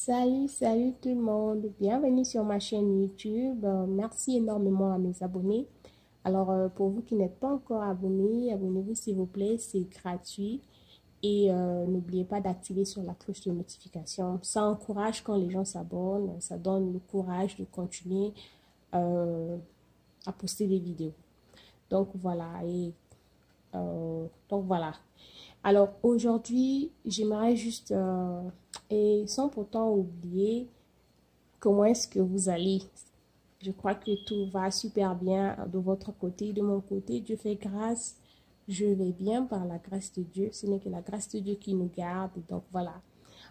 Salut tout le monde, bienvenue sur ma chaîne YouTube. Merci énormément à mes abonnés. Alors, pour vous qui n'êtes pas encore abonnés, abonnez-vous s'il vous plaît, c'est gratuit. Et n'oubliez pas d'activer sur la cloche de notification. Ça encourage quand les gens s'abonnent, ça donne le courage de continuer à poster des vidéos. Donc voilà, donc voilà. Alors aujourd'hui, j'aimerais juste, et sans pourtant oublier, comment est-ce que vous allez? Je crois que tout va super bien de votre côté, de mon côté. Dieu fait grâce. Je vais bien par la grâce de Dieu. Ce n'est que la grâce de Dieu qui nous garde. Donc voilà.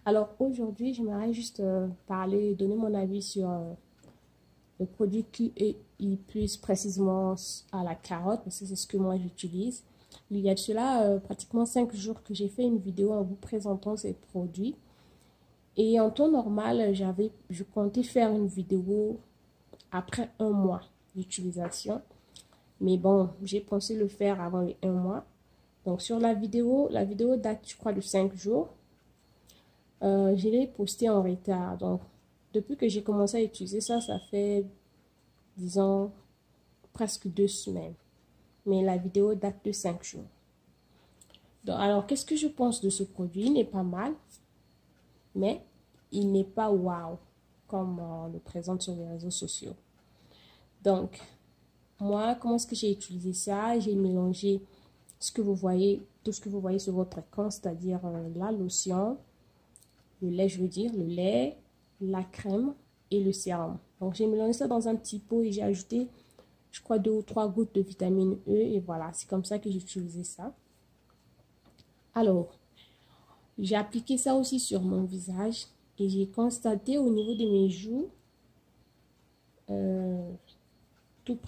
Alors aujourd'hui, j'aimerais juste parler, donner mon avis sur le produit QEI+, plus précisément à la carotte, parce que c'est ce que moi j'utilise. Il y a de cela pratiquement 5 jours que j'ai fait une vidéo en vous présentant ces produits. Et en temps normal, je comptais faire une vidéo après un mois d'utilisation. Mais bon, j'ai pensé le faire avant les 1 mois. Donc sur la vidéo date, je crois, de 5 jours. Je l'ai postée en retard. Donc depuis que j'ai commencé à utiliser ça, ça fait, disons, presque 2 semaines. Mais la vidéo date de 5 jours. Donc, alors, qu'est-ce que je pense de ce produit? Il n'est pas mal, mais il n'est pas wow, comme on le présente sur les réseaux sociaux. Donc, moi, comment est-ce que j'ai utilisé ça? J'ai mélangé ce que vous voyez, tout ce que vous voyez sur votre écran, c'est-à-dire la lotion, le lait, je veux dire, le lait, la crème et le sérum. Donc, j'ai mélangé ça dans un petit pot et j'ai ajouté, je crois, 2 ou 3 gouttes de vitamine E. Et voilà, c'est comme ça que j'ai utilisé ça. Alors, j'ai appliqué ça aussi sur mon visage et j'ai constaté au niveau de mes joues, tout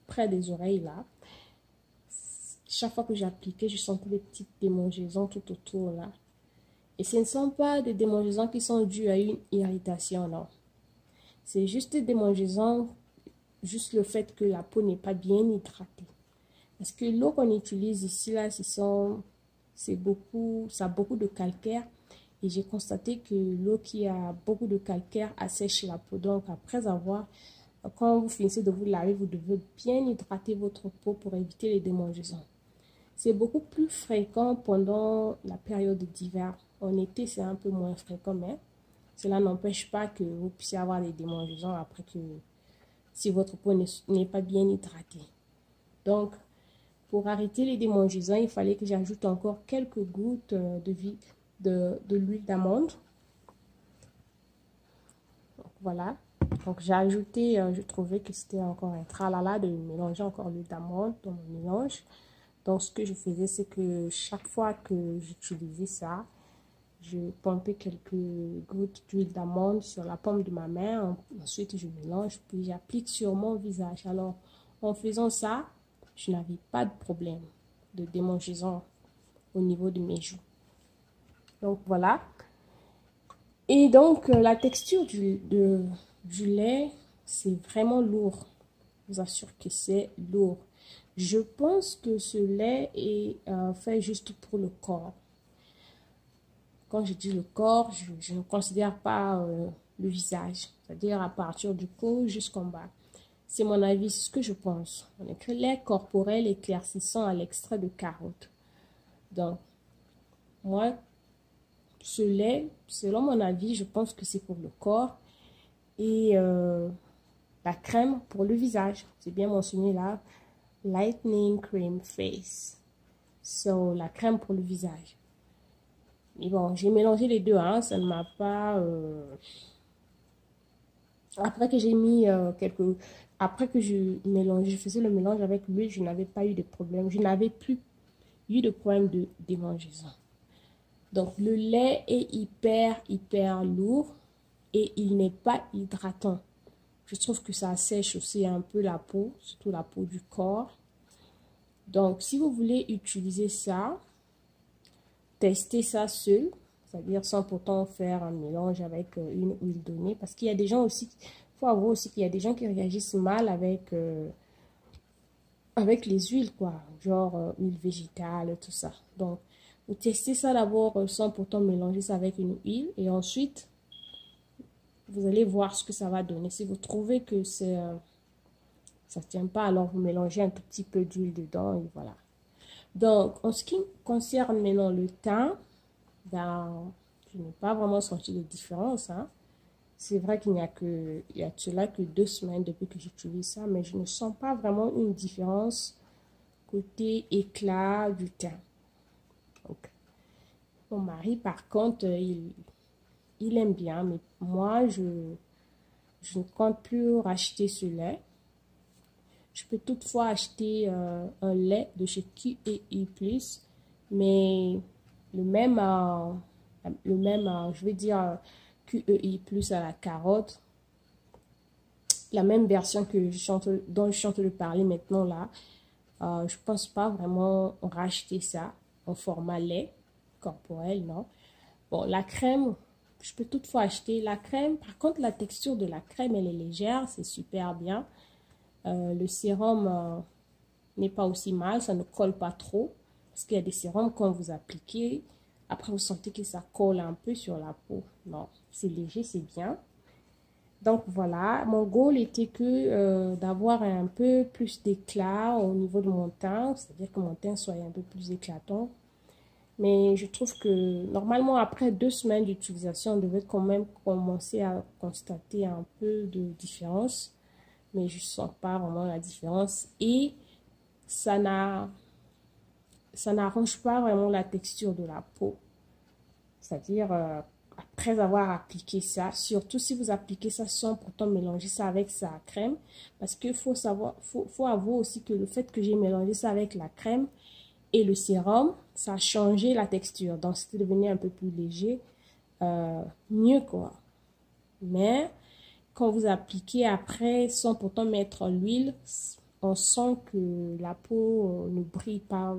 près des oreilles là, chaque fois que j'appliquais, je sentais des petites démangeaisons tout autour là. Et ce ne sont pas des démangeaisons qui sont dues à une irritation, non. C'est juste des démangeaisons, juste le fait que la peau n'est pas bien hydratée. Parce que l'eau qu'on utilise ici là, ça a beaucoup de calcaire. Et j'ai constaté que l'eau qui a beaucoup de calcaire assèche la peau. Donc quand vous finissez de vous laver, vous devez bien hydrater votre peau pour éviter les démangeaisons. C'est beaucoup plus fréquent pendant la période d'hiver. En été, c'est un peu moins fréquent, mais cela n'empêche pas que vous puissiez avoir des démangeaisons si votre peau n'est pas bien hydratée. Donc, pour arrêter les démangeaisons, il fallait que j'ajoute encore quelques gouttes de l'huile d'amande. Voilà. Donc, j'ai ajouté, je trouvais que c'était encore un tralala de mélanger encore l'huile d'amande dans mon mélange. Donc, ce que je faisais, c'est que chaque fois que j'utilisais ça, je pompais quelques gouttes d'huile d'amande sur la paume de ma main. Ensuite, je mélange, puis j'applique sur mon visage. Alors, en faisant ça, je n'avais pas de problème de démangeaison au niveau de mes joues. Donc, voilà. Et donc, la texture du lait, c'est vraiment lourd. Je vous assure que c'est lourd. Je pense que ce lait est fait juste pour le corps. Quand je dis le corps, je ne considère pas le visage. C'est-à-dire à partir du cou jusqu'en bas. C'est mon avis, c'est ce que je pense. On écrit lait corporel éclaircissant à l'extrait de carotte. Donc, moi, ce lait, selon mon avis, je pense que c'est pour le corps. Et la crème pour le visage. C'est bien mentionné là. Lightening Cream Face. So, la crème pour le visage. Et bon, j'ai mélangé les deux, hein. Ça ne m'a pas... Après que j'ai mis Après que je faisais le mélange avec l'huile, je n'avais pas eu de problème. Je n'avais plus eu de problème de démangeaison. Donc, le lait est hyper lourd et il n'est pas hydratant. Je trouve que ça sèche aussi un peu la peau, surtout la peau du corps. Donc, si vous voulez utiliser ça, testez ça seul, c'est-à-dire sans pourtant faire un mélange avec une huile donnée. Parce qu'il y a des gens aussi, il faut avouer aussi qu'il y a des gens qui réagissent mal avec les huiles, quoi. Genre huile végétale, tout ça. Donc, vous testez ça d'abord sans pourtant mélanger ça avec une huile. Et ensuite, Vous allez voir ce que ça va donner. Si vous trouvez que ça ne tient pas, alors vous mélangez un tout petit peu d'huile dedans et voilà. Donc, en ce qui concerne maintenant le teint, ben, je n'ai pas vraiment senti de différence, hein. C'est vrai qu'il n'y a de cela que 2 semaines depuis que j'utilise ça, mais je ne sens pas vraiment une différence côté éclat du teint. Donc, mon mari, par contre, il aime bien, mais moi, je ne compte plus racheter ce lait. Je peux toutefois acheter un lait de chez QEI+, mais le même, je vais dire QEI+, à la carotte, la même version que dont je suis en train de parler maintenant là. Je pense pas vraiment racheter ça en format lait corporel, non. Bon, la crème, je peux toutefois acheter la crème. Par contre, la texture de la crème, elle est légère, c'est super bien. Le sérum n'est pas aussi mal, ça ne colle pas trop. Parce qu'il y a des sérums, quand vous appliquez, après vous sentez que ça colle un peu sur la peau. Non, c'est léger, c'est bien. Donc voilà, mon goal était que d'avoir un peu plus d'éclat au niveau de mon teint, c'est-à-dire que mon teint soit un peu plus éclatant. Mais je trouve que normalement, après 2 semaines d'utilisation, on devait quand même commencer à constater un peu de différence. Mais je ne sens pas vraiment la différence. Et ça n'arrange pas vraiment la texture de la peau. C'est-à-dire, après avoir appliqué ça, surtout si vous appliquez ça sans pourtant mélanger ça avec sa crème. Parce qu'il faut avouer aussi que le fait que j'ai mélangé ça avec la crème, et le sérum, ça a changé la texture. Donc, c'était devenu un peu plus léger. Mieux, quoi. Mais, quand vous appliquez après, sans pourtant mettre l'huile, on sent que la peau ne brille pas.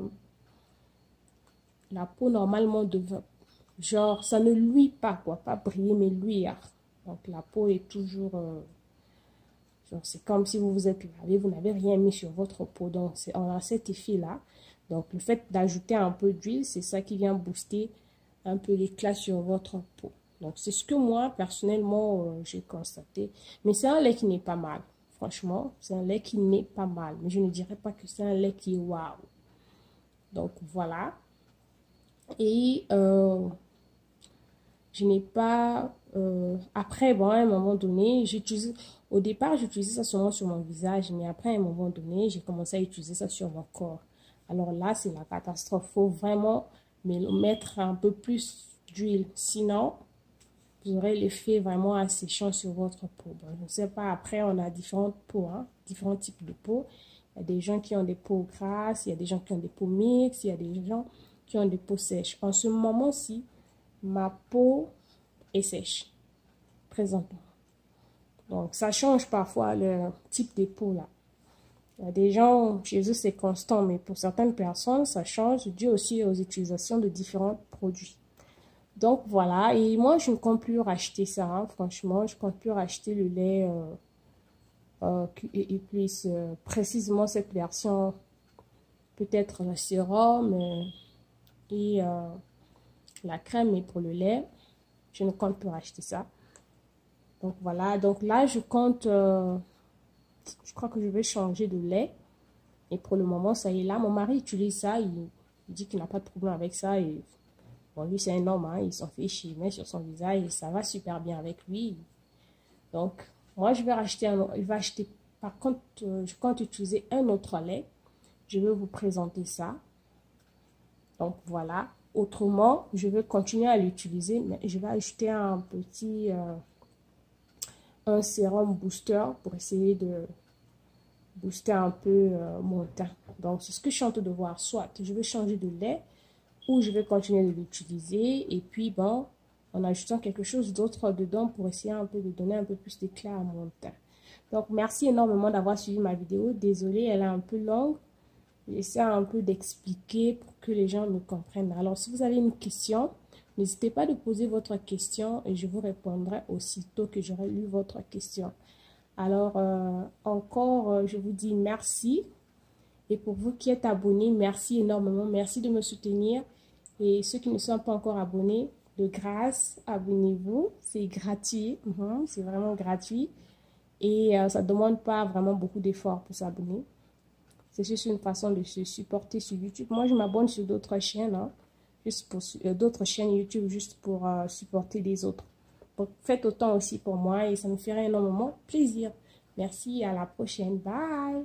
La peau, normalement, devrait... Genre, ça ne luit pas, quoi. Pas briller, mais luire. Donc, la peau est toujours... genre, c'est comme si vous vous êtes lavé, vous n'avez rien mis sur votre peau. Donc, on a cet effet-là. Donc, le fait d'ajouter un peu d'huile, c'est ça qui vient booster un peu l'éclat sur votre peau. Donc, c'est ce que moi, personnellement, j'ai constaté. Mais c'est un lait qui n'est pas mal. Franchement, c'est un lait qui n'est pas mal. Mais je ne dirais pas que c'est un lait qui est waouh. Donc, voilà. Et je n'ai pas... après, bon, à un moment donné, au départ, j'utilisais ça seulement sur mon visage. Mais après, à un moment donné, j'ai commencé à utiliser ça sur mon corps. Alors là, c'est la catastrophe. Il faut vraiment mettre un peu plus d'huile. Sinon, vous aurez l'effet vraiment asséchant sur votre peau. Bon, je ne sais pas, après, on a différentes peaux, hein, différents types de peau. Il y a des gens qui ont des peaux grasses, il y a des gens qui ont des peaux mixtes, il y a des gens qui ont des peaux sèches. En ce moment-ci, ma peau est sèche, présentement. Donc, ça change parfois le type de peau là. Il y a des gens, chez eux, c'est constant, mais pour certaines personnes, ça change dû aussi aux utilisations de différents produits. Donc, voilà. Et moi, je ne compte plus racheter ça, hein, franchement. Je ne compte plus racheter le lait et plus précisément cette version, peut-être le sérum et la crème, mais pour le lait, je ne compte plus racheter ça. Donc, voilà. Donc, là, je compte... je crois que je vais changer de lait. Et pour le moment, ça y est là. Mon mari utilise ça. Il dit qu'il n'a pas de problème avec ça. Et bon, lui, c'est un homme. Hein, il s'en fiche. Il met sur son visage. Et ça va super bien avec lui. Donc, moi, je vais racheter il va acheter. Par contre, je compte utiliser un autre lait. Je vais vous présenter ça. Donc, voilà. Autrement, je vais continuer à l'utiliser. Mais je vais ajouter un petit... un sérum booster pour essayer de booster un peu mon teint. Donc, c'est ce que je suis en train de voir. Soit je vais changer de lait ou je vais continuer de l'utiliser. Et puis, bon, en ajoutant quelque chose d'autre dedans pour essayer un peu de donner un peu plus d'éclat à mon teint. Donc, merci énormément d'avoir suivi ma vidéo. Désolée, elle est un peu longue. J'essaie un peu d'expliquer pour que les gens me comprennent. Alors, si vous avez une question, n'hésitez pas de poser votre question et je vous répondrai aussitôt que j'aurai lu votre question. Alors, encore, je vous dis merci. Et pour vous qui êtes abonnés, merci énormément. Merci de me soutenir. Et ceux qui ne sont pas encore abonnés, de grâce, abonnez-vous. C'est gratuit. C'est vraiment gratuit. Et ça ne demande pas vraiment beaucoup d'efforts pour s'abonner. C'est juste une façon de se supporter sur YouTube. Moi, je m'abonne sur d'autres chaînes, hein, juste pour d'autres chaînes YouTube, juste pour supporter les autres. Donc, faites autant aussi pour moi et ça me ferait énormément plaisir. Merci, à la prochaine. Bye!